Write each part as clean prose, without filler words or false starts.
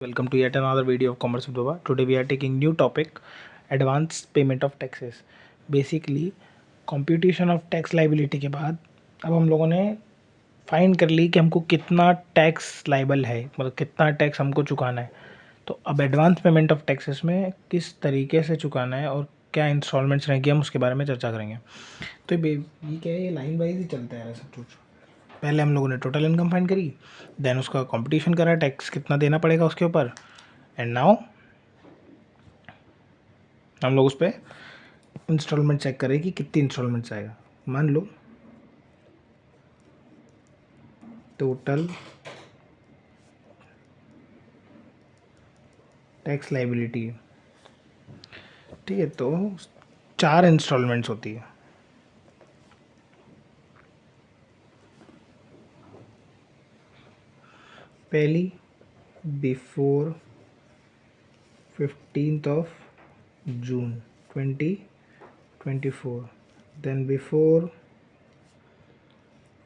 Welcome to yet another video of Commerce Vibhava. Today we are taking new topic, advance payment of taxes. Basically computation of tax liability के बाद अब हम लोगों ने find कर ली कि हमको कितना टैक्स लाइबल है, मतलब कितना टैक्स हमको चुकाना है. तो अब एडवांस पेमेंट ऑफ टैक्सेस में किस तरीके से चुकाना है और क्या इंस्टॉलमेंट्स रहेंगे, हम उसके बारे में चर्चा करेंगे. तो ये क्या है, ये लाइन वाइज ही चलता है सब कुछ. पहले हम लोगों ने टोटल इनकम फाइंड करी, देन उसका कंपटीशन करा, टैक्स कितना देना पड़ेगा उसके ऊपर, एंड नाउ हम लोग उस पर इंस्टॉलमेंट चेक करें कि कितनी इंस्टॉलमेंट्स आएगा. मान लो टोटल टैक्स लाइबिलिटी है, ठीक है, तो 4 इंस्टॉलमेंट्स होती है. पहली before 15th of June 2024, then before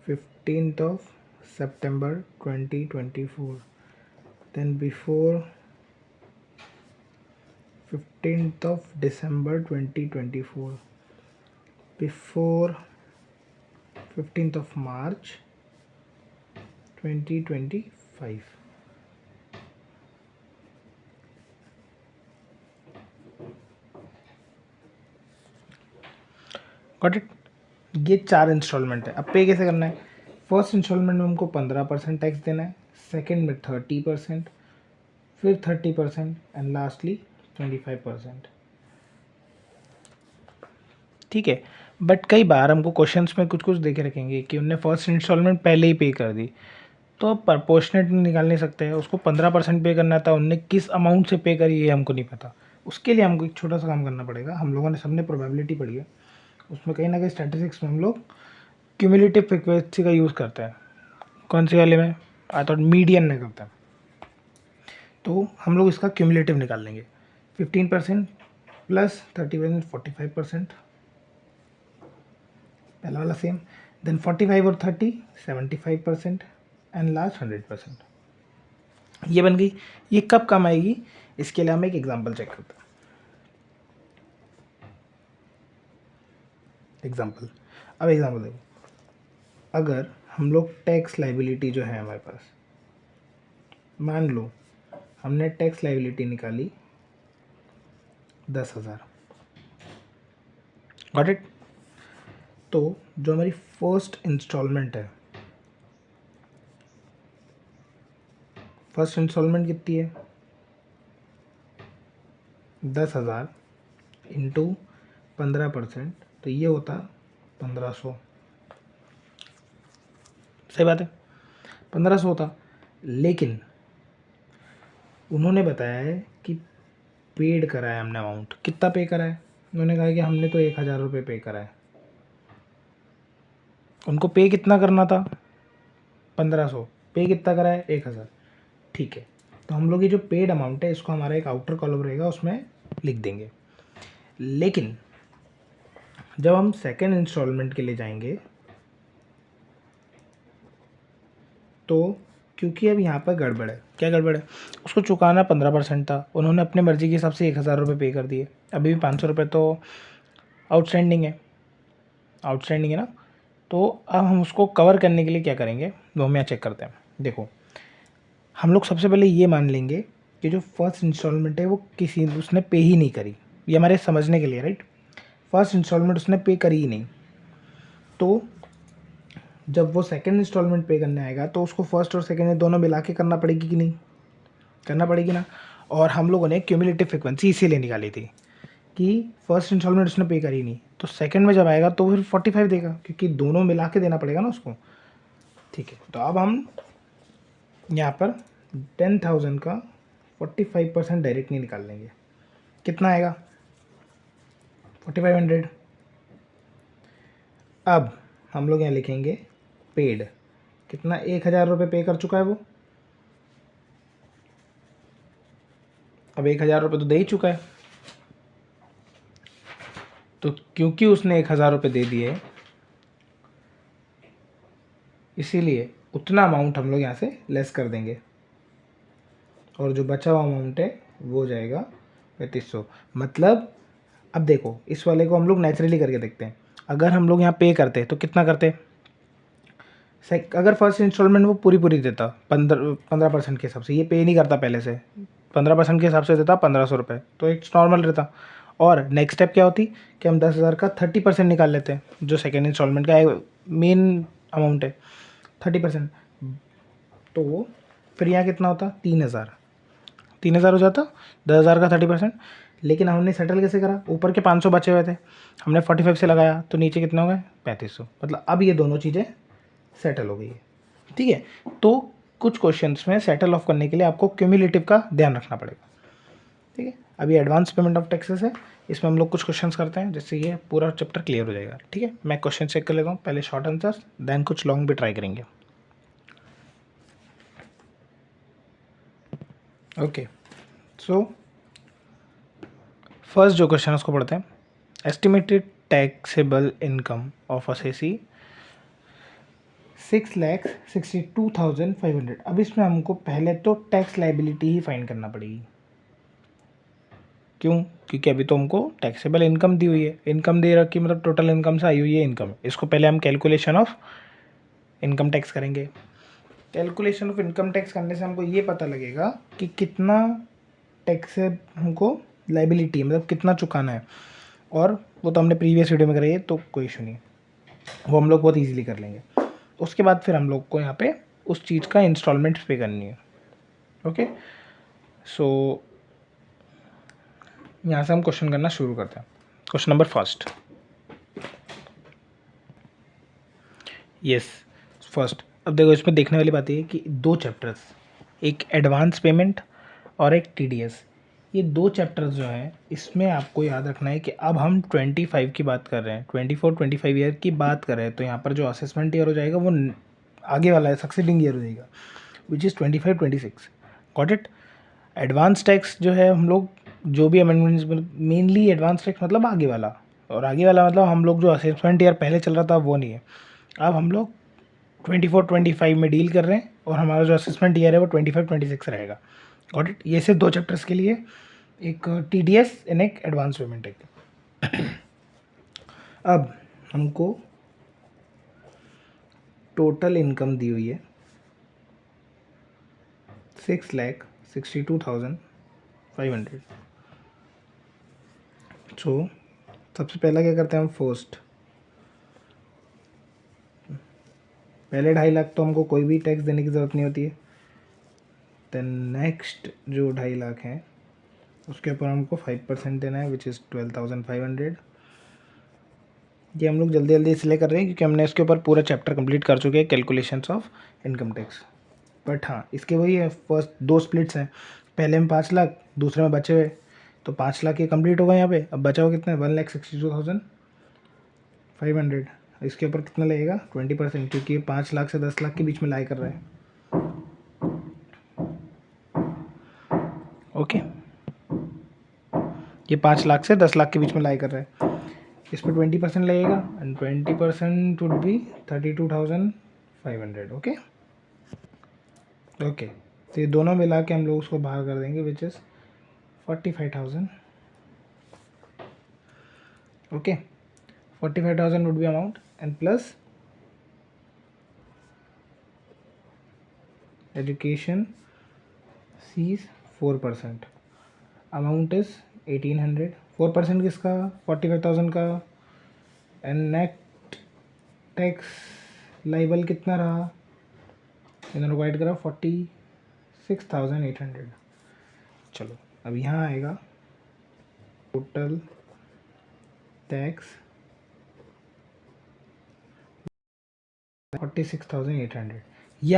15th of September 2024, then before 15th of December 2024, before 15th of March 2025. Got it. ये 4 इंस्टॉलमेंट है. अब पे कैसे करना है? फर्स्ट इंस्टॉलमेंट में हमको 15% टैक्स देना है, सेकेंड में 30%, फिर 30% एंड लास्टली 25%. ठीक है, बट कई बार हमको क्वेश्चंस में कुछ कुछ देखे रखेंगे कि उनने फर्स्ट इंस्टॉलमेंट पहले ही पे कर दी, तो अब प्रपोर्शनेट निकाल नहीं सकते हैं. उसको 15% पे करना था, उनने किस अमाउंट से पे करी ये हमको नहीं पता. उसके लिए हमको एक छोटा सा काम करना पड़ेगा. हम लोगों ने सबने प्रोबेबिलिटी पढ़ी है, उसमें कहीं ना कहीं स्टैटिस्टिक्स में हम लोग क्यूमुलेटिव फ्रीक्वेंसी का यूज़ करते हैं. कौन सी वाले में? आई थॉट मीडियन में करते हैं. तो हम लोग इसका क्यूमुलेटिव निकाल लेंगे. 15% प्लस 30% 45%, पहला वाला सेम. देन 45 और 30 75% एंड लास्ट 100%. ये बन गई. ये कब काम आएगी, इसके लिए हम एक एग्जांपल चेक करते हैं. एग्जांपल, अब एग्जांपल देखो. अगर हम लोग टैक्स लाइबिलिटी जो है हमारे पास, मान लो हमने टैक्स लाइबिलिटी निकाली 10,000. Got it. तो जो हमारी फर्स्ट इंस्टॉलमेंट है, फर्स्ट इंस्टॉलमेंट कितनी है? 10,000 इंटू 15%, तो ये होता 1500. सही बात है, 1500 होता. लेकिन उन्होंने बताया है कि पेड करा है हमने अमाउंट. कितना पे करा है? उन्होंने कहा कि हमने तो 1,000 रुपये पे करा है. उनको पे कितना करना था? 1500. पे कितना करा है? 1,000. ठीक है, तो हम लोग ये जो पेड अमाउंट है इसको हमारा एक आउटर कॉलम रहेगा उसमें लिख देंगे. लेकिन जब हम सेकेंड इंस्टॉलमेंट के लिए जाएंगे तो क्योंकि अब यहाँ पर गड़बड़ है. क्या गड़बड़ है? उसको चुकाना 15% था, उन्होंने अपने मर्जी के हिसाब से 1,000 रुपये पे कर दिए. अभी भी 500 रुपये तो आउटस्टैंडिंग है. आउटस्टैंडिंग है ना. तो अब हम उसको कवर करने के लिए क्या करेंगे, वो हम यहाँ चेक करते हैं. देखो, हम लोग सबसे पहले ये मान लेंगे कि जो फर्स्ट इंस्टॉलमेंट है वो किसी उसने पे ही नहीं करी. ये हमारे समझने के लिए, राइट. फर्स्ट इंस्टॉलमेंट उसने पे करी ही नहीं. तो जब वो सेकंड इंस्टॉलमेंट पे करने आएगा तो उसको फर्स्ट और सेकंड दोनों मिला के करना पड़ेगी कि नहीं? करना पड़ेगी ना. और हम लोगों ने क्यूमुलेटिव फ्रीक्वेंसी इसीलिए निकाली थी कि फर्स्ट इंस्टॉलमेंट उसने पे करी नहीं, तो सेकंड में जब आएगा तो फिर 45 देगा, क्योंकि दोनों मिला के देना पड़ेगा ना उसको. ठीक है, तो अब हम यहाँ पर 10,000 का 45% डायरेक्टली निकाल लेंगे. कितना आएगा? 4,500. अब हम लोग यहाँ लिखेंगे पेड. कितना? 1,000 रुपये पे कर चुका है वो. अब 1,000 रुपये तो दे ही चुका है, तो क्योंकि उसने 1,000 रुपये दे दिए इसीलिए उतना अमाउंट हम लोग यहाँ से लेस कर देंगे. और जो बचा हुआ अमाउंट है वो हो जाएगा 3500। मतलब अब देखो इस वाले को हम लोग नेचुरली करके देखते हैं। अगर हम लोग यहाँ पे करते तो कितना करते, अगर फर्स्ट इंस्टॉलमेंट वो पूरी देता 15% के हिसाब से, ये पे नहीं करता पहले से, 15% के हिसाब से देता 1500 रुपये, तो एक नॉर्मल रहता। और नेक्स्ट स्टेप क्या होती कि हम 10,000 का 30% निकाल लेते हैं, जो सेकेंड इंस्टॉलमेंट का मेन अमाउंट है 30%। तो फिर यहाँ कितना होता 3,000 हो जाता 10,000 का 30%। लेकिन हमने सेटल कैसे करा, ऊपर के 500 बचे हुए थे, हमने 45 से लगाया तो नीचे कितना हो गए 3500। मतलब अब ये दोनों चीज़ें सेटल हो गई है। ठीक है, तो कुछ क्वेश्चंस में सेटल ऑफ करने के लिए आपको क्यूमुलेटिव का ध्यान रखना पड़ेगा। ठीक है, अभी एडवांस पेमेंट ऑफ टैक्सेस है, इसमें हम लोग कुछ क्वेश्चंस करते हैं जिससे ये पूरा चैप्टर क्लियर हो जाएगा। ठीक है, मैं क्वेश्चन चेक कर लेता हूँ, पहले शॉर्ट आंसर देन कुछ लॉन्ग भी ट्राई करेंगे। ओके, सो फर्स्ट जो क्वेश्चन है उसको पढ़ते हैं। Estimated taxable income of assessee 6,62,500। अब इसमें हमको पहले तो टैक्स लाइबिलिटी ही फाइंड करना पड़ेगी। क्यों, क्योंकि अभी तो हमको टैक्सेबल इनकम दी हुई है, इनकम दे रखी मतलब टोटल इनकम से आई हुई है इनकम। इसको पहले हम कैलकुलेशन ऑफ इनकम टैक्स करेंगे। कैलकुलेशन ऑफ इनकम टैक्स करने से हमको ये पता लगेगा कि कितना टैक्स है हमको लाइबिलिटी, मतलब कितना चुकाना है। और वो तो हमने प्रीवियस वीडियो में कराई है, तो कोई इशू नहीं, वो हम लोग बहुत ईजिली कर लेंगे। उसके बाद फिर हम लोग को यहाँ पे उस चीज़ का इंस्टॉलमेंट पे करनी है। ओके, सो यहाँ से हम क्वेश्चन करना शुरू करते हैं। Question number first, yes first. अब देखो इसमें देखने वाली बात ये है कि दो चैप्टर्स, एक एडवांस पेमेंट और एक टीडीएस, ये दो चैप्टर्स जो हैं इसमें आपको याद रखना है कि अब हम 25 की बात कर रहे हैं, 24-25 ईयर की बात कर रहे हैं। तो यहाँ पर जो असेसमेंट ईयर हो जाएगा वो आगे वाला है, सक्सीडिंग ईयर हो जाएगा, which is 25-26। Got it. Advance tax जो है हम लोग जो भी अमेंडमेंट्स, मेनली एडवांस टैक्स मतलब आगे वाला, और आगे वाला मतलब हम लोग जो असेसमेंट ईयर पहले चल रहा था वो नहीं है। अब हम लोग 24-25 में डील कर रहे हैं और हमारा जो असेसमेंट ईयर है वो 25-26 रहेगा। Got it. ये सिर्फ दो चैप्टर्स के लिए, एक टीडीएस एंड एक एडवांस पेमेंट एक। अब हमको टोटल इनकम दी हुई है 6,62,500। सो सबसे पहला क्या करते हैं हम, फर्स्ट पहले 2.5 लाख तो हमको कोई भी टैक्स देने की ज़रूरत नहीं होती है। देन नेक्स्ट जो 2.5 लाख हैं उसके ऊपर हमको 5% देना है, विच इज़ 12,500। ये हम लोग जल्दी जल्दी इसलिए कर रहे हैं क्योंकि हमने इसके ऊपर पूरा चैप्टर कंप्लीट कर चुके हैं, calculations of income tax. But हाँ, इसके वही है, फर्स्ट दो स्प्लिट्स हैं, पहले में 5 लाख, दूसरे में बचे हुए, तो 5 लाख ये कंप्लीट होगा यहाँ पे। अब बचा हुआ कितना है, 1,62,500। इसके ऊपर कितना लगेगा 20%, क्योंकि 5 लाख से 10 लाख के बीच में लाई कर रहा है। ओके, ये 5 लाख से 10 लाख के बीच में लाई कर रहा है, इस पर 20% लगेगा and 20% would be 32,500। Okay okay, तो ये दोनों मिला के हम लोग उसको बाहर कर देंगे, which is 45,000। Okay, 45,000 would be amount and plus education fees 4%, amount is 1,800। 4% किसका, 45,000 का। एंड नेट टैक्स लाइबल कितना रहा, इन्होंने वाइड करा 46,800। चलो अब यहाँ आएगा टोटल टैक्स 46,800। ये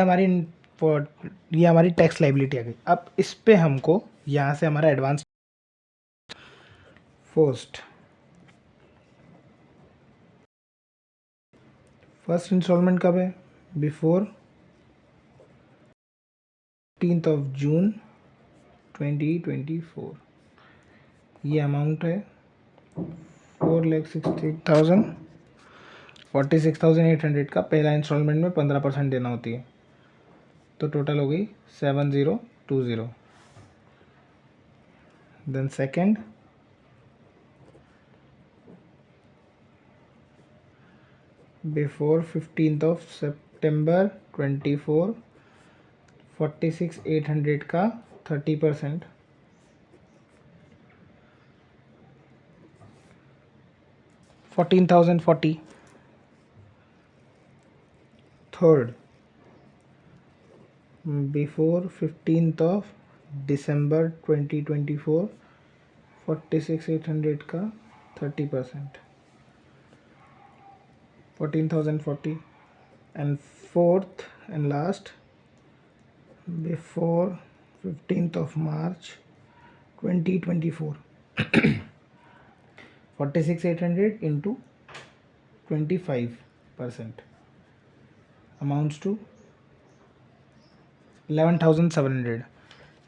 हमारी टैक्स लाइबिलिटी आ गई। अब इस पे हमको यहाँ से हमारा एडवांस फर्स्ट इंस्टॉलमेंट कब है, बिफोर 15 जून 2024। ये अमाउंट है 4,60,000। 46,800 का पहला इंस्टॉलमेंट में 15% देना होती है, तो टोटल हो गई 7,020। then second, before 15th of September 24, 46,800 का 30%, 14,040. Third, before 15th of December 2024, 46,800 का 30%, 14,040. And fourth and last, before 15th of March 2024, 46,800 into 25% amounts to 11,700.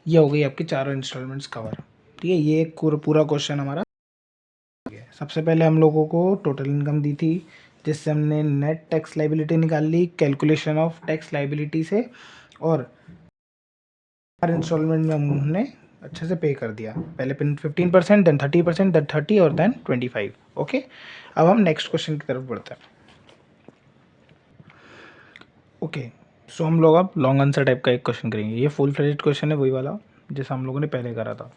ये हो गई आपकी चारों इंस्टॉलमेंट्स कवर. ठीक है, ये एक पूरा क्वेश्चन हमारा. सबसे पहले हम लोगों को टोटल इनकम दी थी, जिससे हमने नेट टैक्स लाइबिलिटी निकाल ली कैलकुलेशन ऑफ टैक्स लाइबिलिटी से, और हर इंस्टॉलमेंट में हमने अच्छे से पे कर दिया. पहले 15%, देन 30%, देन 30 और देन 25. ओके, अब हम नेक्स्ट क्वेश्चन की तरफ बढ़ते हैं. ओके, सो हम लोग अब लॉन्ग आंसर टाइप का एक क्वेश्चन करेंगे. ये फुल फ्लेज्ड क्वेश्चन है, वही वाला जैसा हम लोगों ने पहले करा था.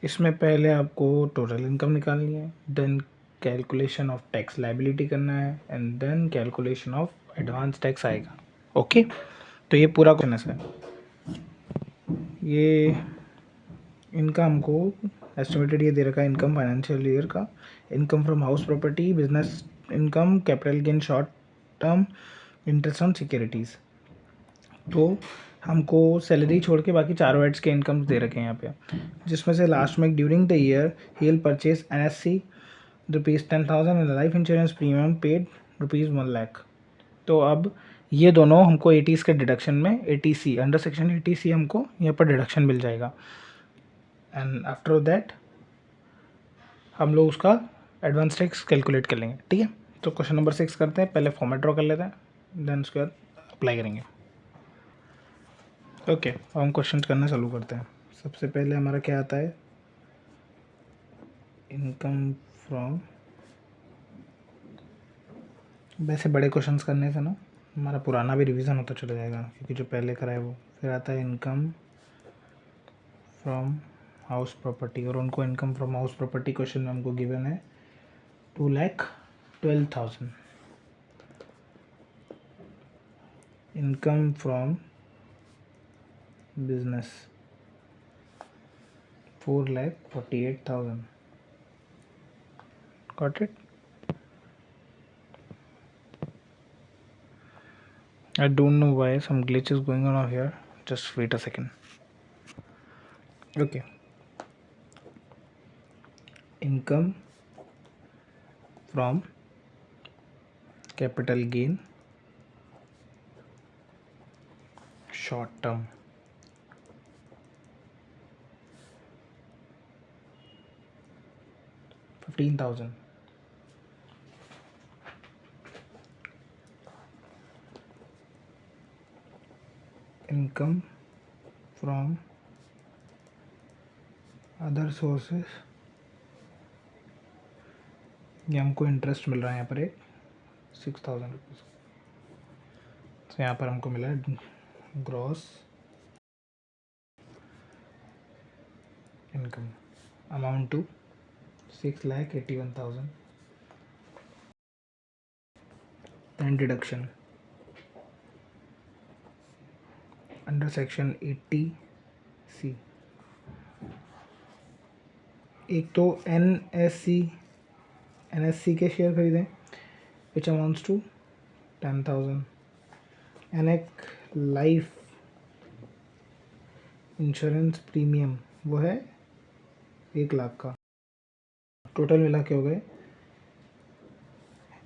इसमें पहले आपको टोटल इनकम निकालनी है, then calculation of tax liability करना है, and then calculation of advance tax आएगा. ओके, तो ये पूरा क्वेश्चन है. ये इनका हमको एस्टिमेटेड ये दे रखा है इनकम फाइनेंशियल ईयर का. Income from house property, business income, capital gain, short term, interest on securities. तो हमको सैलरी छोड़ के बाकी चारों हेड्स के इनकम्स दे रखे हैं यहाँ पे, जिसमें से लास्ट में during the year he will purchase NSC ₹10,000 and life insurance premium paid ₹1,00,000. तो अब ये दोनों हमको 80s के डिडक्शन में, 80C अंडर सेक्शन 80C हमको यहाँ पर डिडक्शन मिल जाएगा. एंड आफ्टर दैट हम लोग उसका एडवांस टैक्स कैलकुलेट कर लेंगे. ठीक है, तो क्वेश्चन नंबर 6 करते हैं. पहले फॉर्मेट ड्रॉ कर लेते हैं, देन उसके बाद अप्लाई करेंगे. ओके, अब हम क्वेश्चन करना चालू करते हैं. सबसे पहले हमारा क्या आता है, इनकम फ्रॉम. वैसे बड़े क्वेश्चंस करने से ना हमारा पुराना भी रिवीजन होता चला जाएगा, क्योंकि जो पहले करा है वो. फिर आता है इनकम फ्रॉम हाउस प्रॉपर्टी, और उनको income from house property question में हमको गिवन है 2,12,000. Income from business 4,48,000. Got it? I don't know why some glitch is going on over here. Just wait a second. Okay. Income from capital gain, short term, 15,000. Income from other sources, ये हमको interest मिल रहा है यहाँ पर एक 6,000 rupees. तो यहाँ पर हमको मिला है gross income amount to 6,81,000. Then deduction under section 80C. एक तो NSC के शेयर खरीदें विच अमाउंट्स टू 10,000, एंड एक लाइफ इंश्योरेंस प्रीमियम वो है 1,00,000 का. टोटल मिला के हो गए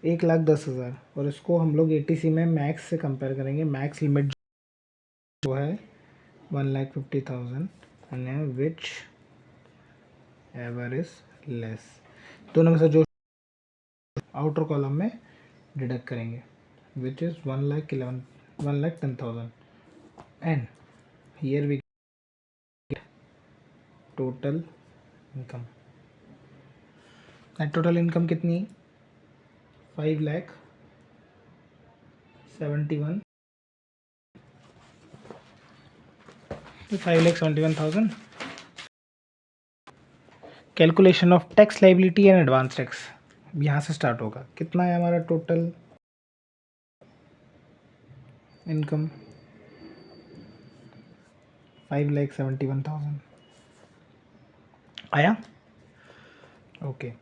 1,10,000. और इसको हम लोग 80C में मैक्स से कंपेयर करेंगे. मैक्स लिमिट जो है 1,50,000 and whichever is less. दोनों में से जो आउटर कॉलम में डिडक्ट करेंगे which is 1,10,000. And here we total income. Net total income कितनी है? 5,71,000 5,71,000। Calculation of tax liability and advance tax यहाँ से स्टार्ट होगा। कितना है हमारा टोटल इनकम? 5,71,000 आया। ओके,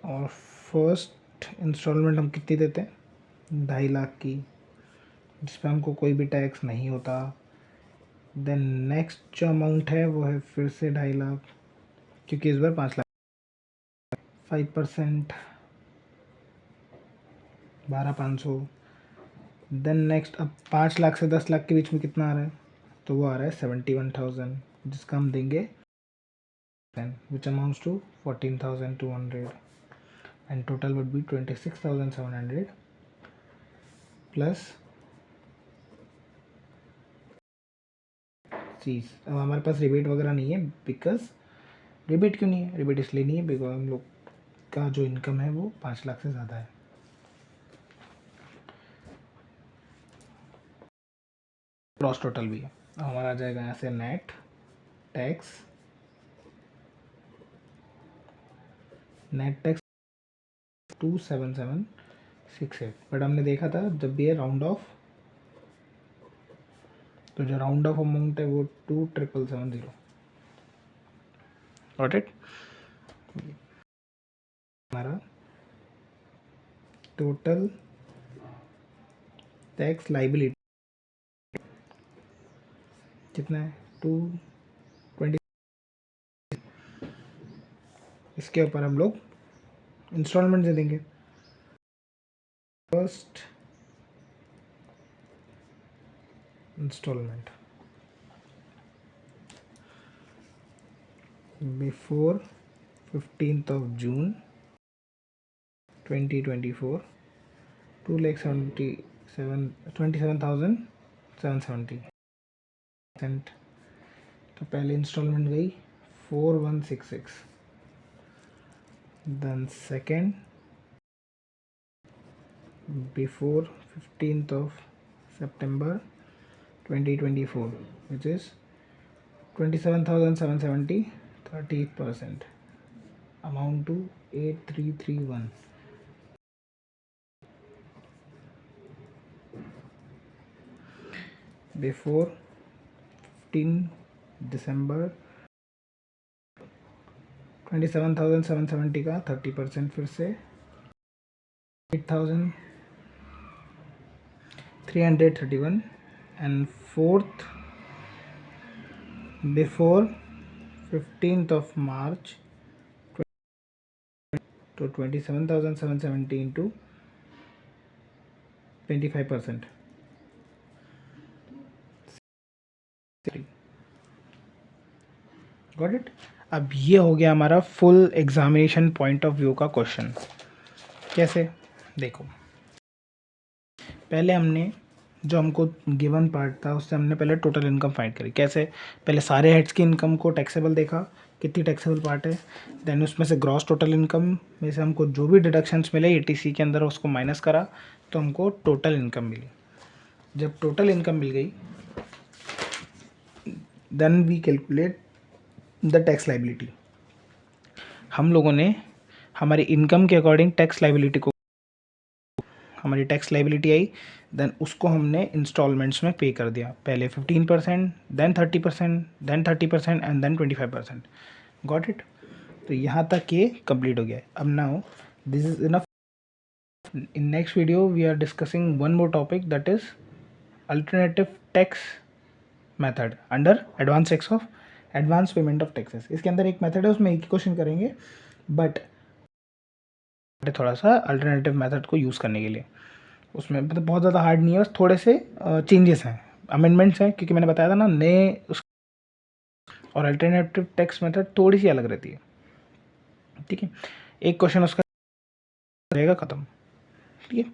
और फर्स्ट इंस्टॉलमेंट हम कितनी देते हैं? 2.5 लाख की, जिसपे हमको कोई भी टैक्स नहीं होता। देन नेक्स्ट जो अमाउंट है वो है फिर से 2.5 लाख, क्योंकि इस बार 5 लाख। 5% 12,500। देन नेक्स्ट अब 5 लाख से 10 लाख के बीच में कितना आ रहा है? तो वो आ रहा है 71,000, जिसका हम देंगे which amounts to 14,200 and total would be 26,700 plus चीज़। अब हमारे पास रिबेट वगैरह नहीं है, बिकॉज रिबेट क्यों नहीं है? रिबेट इसलिए नहीं है बिकॉज हम लोग का जो इनकम है वो 5 लाख से ज़्यादा है। क्रॉस टोटल भी है। अब हमारा आ जाएगा यहाँ से नेट टैक्स 27768, बट हमने देखा था जब भी है राउंड ऑफ, तो जो राउंड ऑफ अमाउंट है वो 2,770। Got it? हमारा टोटल टैक्स लाइबिलिटी कितना है? 220। इसके ऊपर हम लोग इंस्टॉलमेंट दे देंगे। First instalment before 15th of June 2024, 2,27,770। तो पहले इंस्टॉलमेंट गई 4,166। Then second before 15th of September 2024, which is 27,770, 30%, amount to 8,331। Before 15 December 27,770 का 30% फिर से 8,331। And fourth before 15th of March, तो 27,770 इंटू 25%। Got it? अब ये हो गया हमारा full examination point of view का क्वेश्चन। कैसे? देखो, पहले हमने जो हमको गिवन पार्ट था उससे हमने पहले टोटल इनकम फाइंड करी। कैसे? पहले सारे हेड्स की इनकम को टैक्सेबल देखा, कितनी टैक्सेबल पार्ट है। देन उसमें से ग्रॉस टोटल इनकम में से हमको जो भी डिडक्शंस मिले एटीसी के अंदर उसको माइनस करा, तो हमको टोटल इनकम मिली। जब टोटल इनकम मिल गई, then we calculate the tax liability. हम लोगों ने हमारी इनकम के अकॉर्डिंग टैक्स लाइबिलिटी को, हमारी टैक्स लाइबिलिटी आई, देन उसको हमने इंस्टॉलमेंट्स में पे कर दिया। पहले 15%, then 30%, then 30% and then 25%। Got it? तो यहाँ तक ये कंप्लीट हो गया है। अब now this is enough. In next video we are discussing one more topic, that is alternative tax method under advance tax of advance payment of taxes. इसके अंदर एक मेथड है, उसमें एक ही क्वेश्चन करेंगे, बट थोड़ा सा अल्टरनेटिव मेथड को यूज़ करने के लिए। उसमें मतलब बहुत ज़्यादा हार्ड नहीं है, बस थोड़े से चेंजेस हैं, अमेंडमेंट्स हैं, क्योंकि मैंने बताया था ना नए उस, और अल्टरनेटिव टैक्स मेथड थोड़ी सी अलग रहती है। ठीक है, एक क्वेश्चन उसका रहेगा ख़त्म। ठीक है।